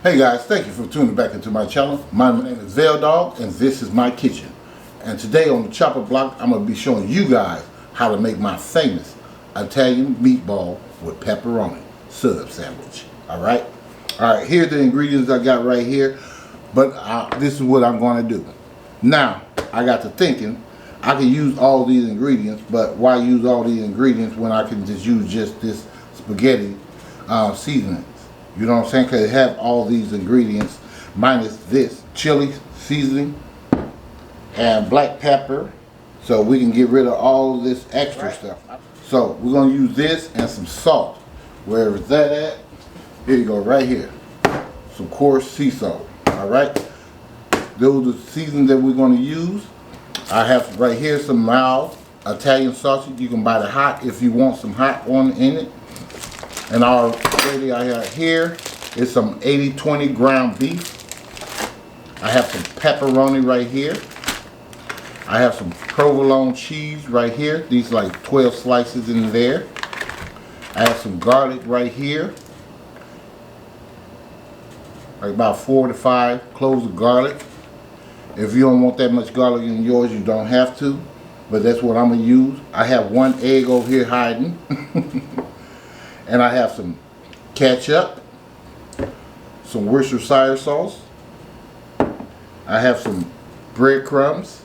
Hey guys, thank you for tuning back into my channel. My name is VELDOGGS and this is my kitchen. And today on the chopper block, I'm going to be showing you guys how to make my famous Italian meatball with pepperoni sub sandwich. Alright, here's the ingredients I got right here. But this is what I'm going to do. Now, I got to thinking, I can use all these ingredients, but why use all these ingredients when I can just use just this spaghetti seasoning? You know what I'm saying? Because it have all these ingredients minus this chili seasoning and black pepper. So we can get rid of all this extra stuff. So we're going to use this and some salt. Where is that at? Here you go, right here. Some coarse sea salt. Alright? Those are the seasonings that we're going to use. I have right here some mild Italian sausage. You can buy the hot if you want some hot one in it. And already I have here is some 80-20 ground beef. I have some pepperoni right here. I have some provolone cheese right here. These are like 12 slices in there. I have some garlic right here. Like about 4 to 5 cloves of garlic. If you don't want that much garlic in yours, you don't have to. But that's what I'm going to use. I have 1 egg over here hiding. And I have some ketchup, some Worcestershire sauce. I have some breadcrumbs.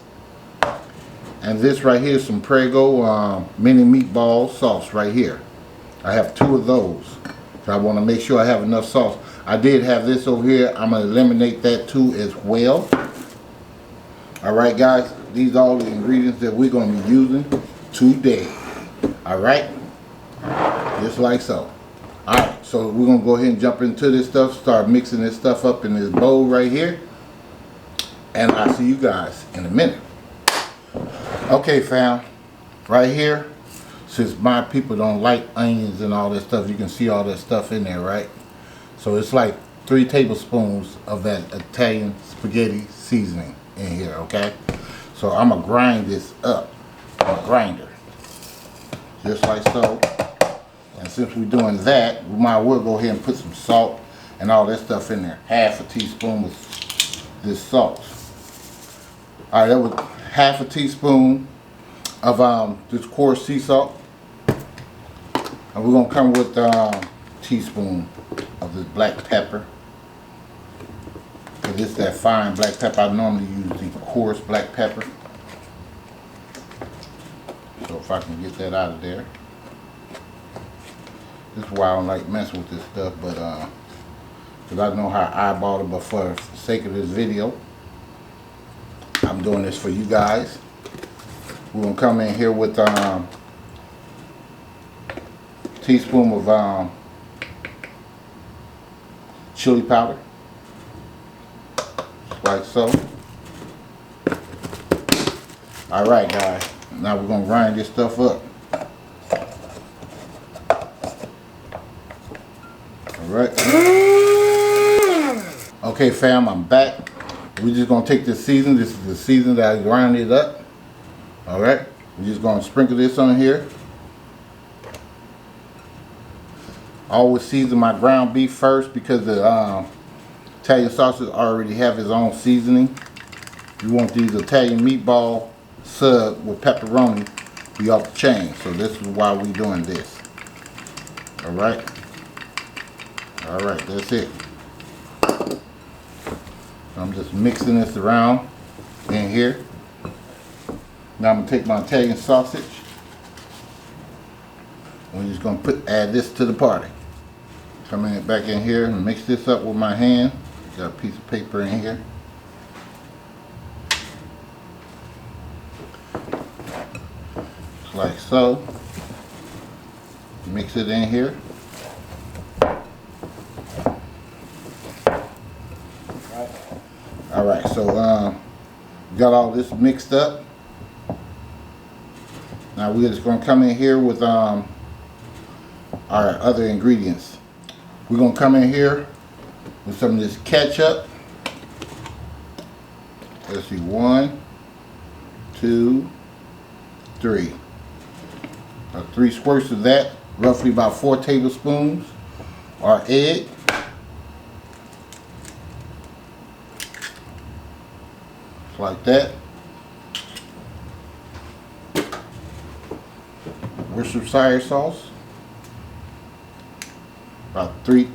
And this right here is some Prego mini meatball sauce right here. I have 2 of those. So I want to make sure I have enough sauce. I did have this over here. I'm going to eliminate that too as well. Alright guys, these are all the ingredients that we're going to be using today. Alright? Just like so. Alright, so we're going to go ahead and jump into this stuff. Start mixing this stuff up in this bowl right here. And I'll see you guys in a minute. Okay fam, right here, since my people don't like onions and all that stuff, you can see all that stuff in there, right? So it's like 3 tablespoons of that Italian spaghetti seasoning in here, okay? So I'm going to grind this up on a grinder. Just like so. And since we're doing that, we might well go ahead and put some salt and all that stuff in there. Half a teaspoon of this salt. Alright, that was half a teaspoon of this coarse sea salt. And we're going to come with a teaspoon of this black pepper. Because it's that fine black pepper. I normally use the coarse black pepper. So if I can get that out of there. This is why I don't like messing with this stuff, but because I know how I eyeball it, but for the sake of this video, I'm doing this for you guys. We're going to come in here with a teaspoon of chili powder, like so. Alright guys, now we're going to grind this stuff up. Alright. Okay fam, I'm back. We're just going to take this season. This is the season that I grinded up. Alright. We're just going to sprinkle this on here. I always season my ground beef first because the Italian sausage already have its own seasoning. You want these Italian meatball sub with pepperoni be off the chain. So this is why we're doing this. Alright. Alright, that's it. I'm just mixing this around in here. Now I'm going to take my Italian sausage. We're just going to add this to the party. Come in back in here and mix this up with my hand. Got a piece of paper in here. Just like so. Mix it in here. Alright, so got all this mixed up. Now we're just going to come in here with our other ingredients. We're going to come in here with some of this ketchup. Let's see, 1, 2, 3. 3 squirts of that, roughly about 4 tablespoons. Our egg. like that. Worcestershire sauce. About 3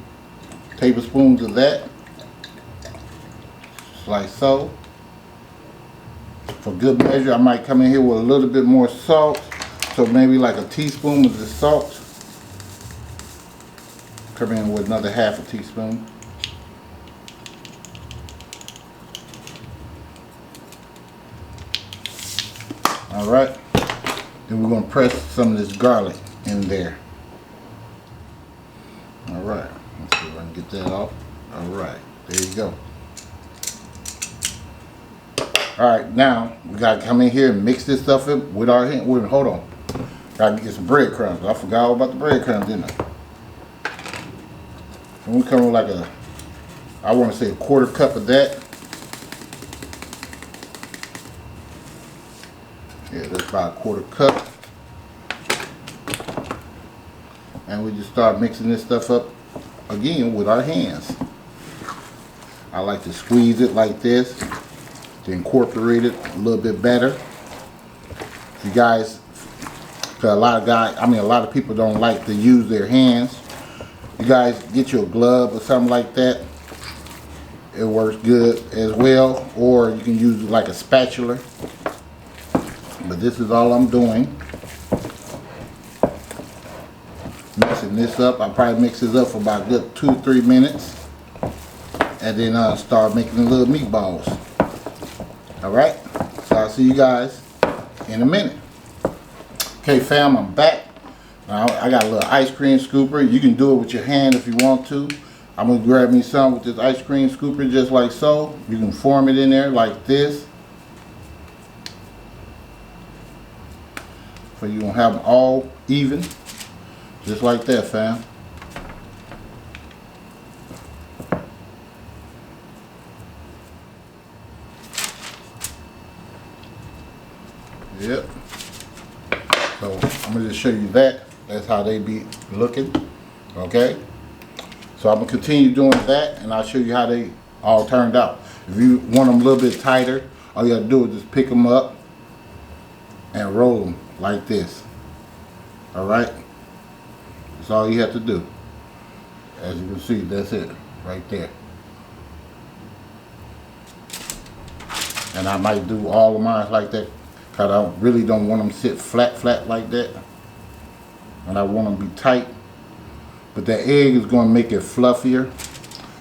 tablespoons of that. Just like so. For good measure, I might come in here with a little bit more salt. So maybe like a teaspoon of the salt. Come in with another half a teaspoon. Alright. Then we're going to press some of this garlic in there. Alright. Let's see if I can get that off. Alright. There you go. Alright, now we got to come in here and mix this stuff up with our hand. Wait, hold on. Got to get some breadcrumbs. I forgot all about the breadcrumbs, didn't I? And we come with like a, I want to say a 1/4 cup of that. Yeah, that's about a 1/4 cup. And we just start mixing this stuff up again with our hands. I like to squeeze it like this to incorporate it a little bit better. You guys, because a lot of people don't like to use their hands. You guys get you a glove or something like that. It works good as well. Or you can use like a spatula. But this is all I'm doing. Mixing this up. I'll probably mix this up for about a good 2-3 minutes. And then I'll start making the little meatballs. Alright? So I'll see you guys in a minute. Okay fam, I'm back. Now I got a little ice cream scooper. You can do it with your hand if you want to. I'm going to grab me some with this ice cream scooper just like so. You can form it in there like this. So you don't have them all even. Just like that fam. Yep. So I'm going to just show you that. That's how they be looking. Okay. So I'm going to continue doing that and I'll show you how they all turned out. If you want them a little bit tighter, all you got to do is just pick them up and roll them like this. Alright. That's all you have to do. As you can see, that's it. Right there. And I might do all of mine like that. Because I really don't want them to sit flat like that. And I want them to be tight. But the egg is going to make it fluffier.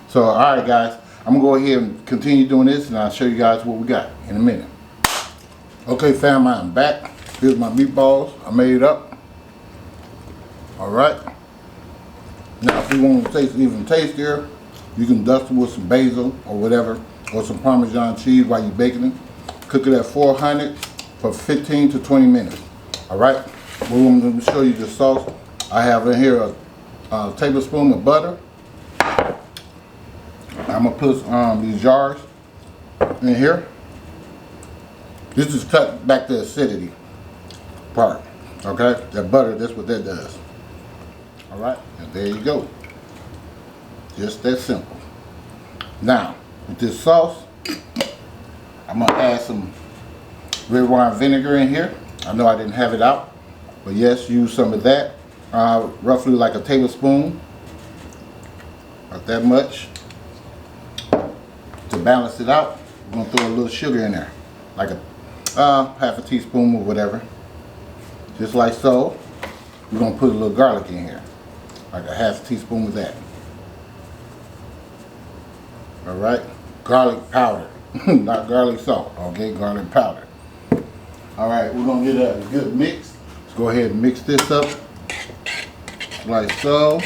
So, alright guys. I'm going to go ahead and continue doing this. And I'll show you guys what we got in a minute. Okay fam, I'm back. Here's my meatballs. I made it up. Alright. Now if you want to taste it even tastier, you can dust it with some basil or whatever. Or some Parmesan cheese while you're baking it. Cook it at 400 for 15 to 20 minutes. Alright. I'm going to show you the sauce. I have in here a tablespoon of butter. I'm going to put these jars in here. This is cut back the acidity part. Okay? That butter, that's what that does. Alright? And there you go. Just that simple. Now, with this sauce, I'm going to add some red wine vinegar in here. I know I didn't have it out. But yes, use some of that. Roughly like a tablespoon. Not that much. To balance it out, I'm going to throw a little sugar in there. Like a half a teaspoon or whatever. Just like so. We're going to put a little garlic in here. Like a half a teaspoon of that. Alright. Garlic powder. Not garlic salt. Okay, garlic powder. Alright, we're going to get a good mix. Let's go ahead and mix this up. Like so.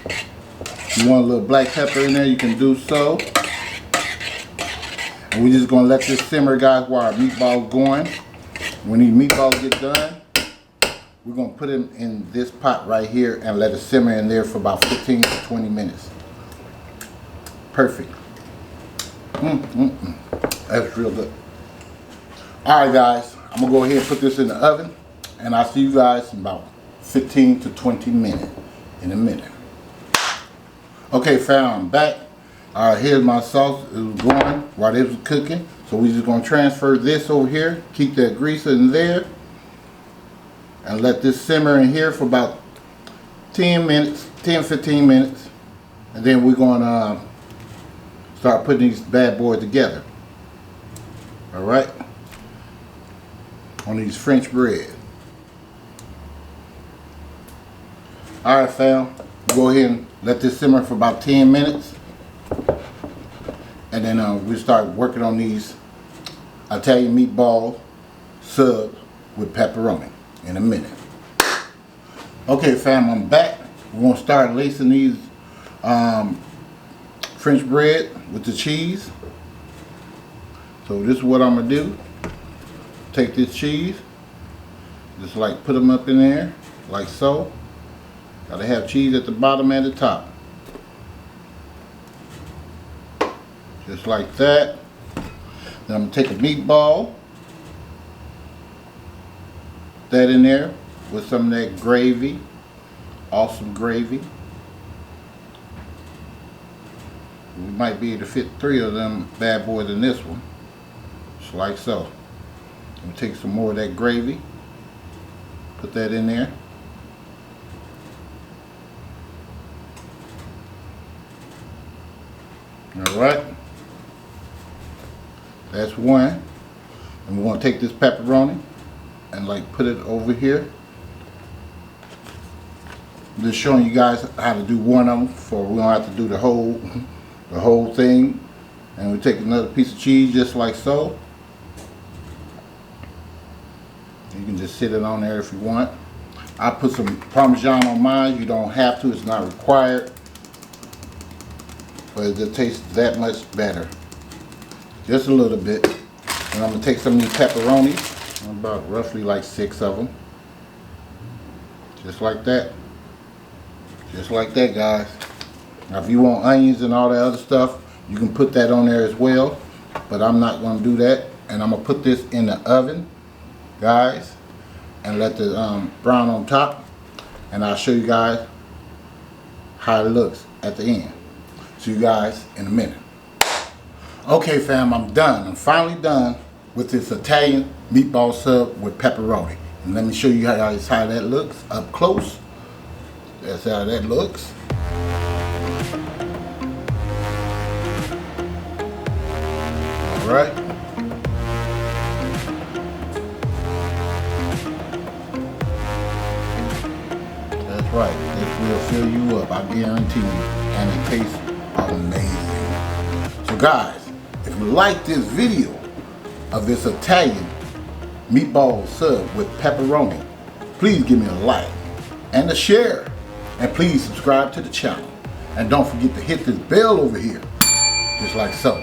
If you want a little black pepper in there, you can do so. And we're just going to let this simmer, guys, while our meatballs going. When these meatballs get done, we're going to put them in this pot right here and let it simmer in there for about 15 to 20 minutes. Perfect. That's real good. Alright guys, I'm going to go ahead and put this in the oven. And I'll see you guys in about 15 to 20 minutes. In a minute. Okay fam, I'm back. Alright, here's my sauce. It was going while it was cooking. So we're just going to transfer this over here. Keep that grease in there. And let this simmer in here for about 10 minutes, 10-15 minutes. And then we're going to start putting these bad boys together. Alright. On these French bread. Alright, fam. Go ahead and let this simmer for about 10 minutes. And then we start working on these Italian meatball subs with pepperoni in a minute. Okay, fam, I'm back. We're going to start lacing these French bread with the cheese. So this is what I'm going to do. Take this cheese, just like put them up in there, like so. Got to have cheese at the bottom and the top. Just like that. Then I'm going to take a meatball, that in there with some of that gravy, awesome gravy. We might be able to fit 3 of them bad boys in this one, just like so. I'm going to take some more of that gravy, put that in there. Alright. That's one. And we want to take this pepperoni and like put it over here. I'm just showing you guys how to do one of them, for we don't have to do the whole thing. And we take another piece of cheese just like so. You can just sit it on there if you want. I put some Parmesan on mine. You don't have to, it's not required. But it just tastes that much better. Just a little bit. And I'm going to take some of these pepperonis, about roughly like 6 of them. Just like that. Just like that, guys. Now if you want onions and all that other stuff, you can put that on there as well. But I'm not going to do that. And I'm going to put this in the oven, guys. And let the brown on top. And I'll show you guys how it looks at the end. See you guys in a minute. Okay, fam, I'm done. I'm finally done with this Italian meatball sub with pepperoni. And let me show you how that looks up close. That's how that looks. All right. That's right. This will fill you up, I guarantee you. And it tastes amazing. So guys, if you like this video of this Italian meatball sub with pepperoni, please give me a like and a share. And please subscribe to the channel. And don't forget to hit this bell over here, just like so.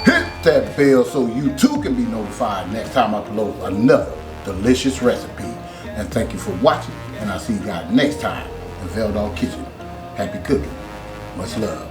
Hit that bell so you too can be notified next time I upload another delicious recipe. And thank you for watching. And I'll see you guys next time in VELDOGGS Kitchen. Happy cooking. Much love.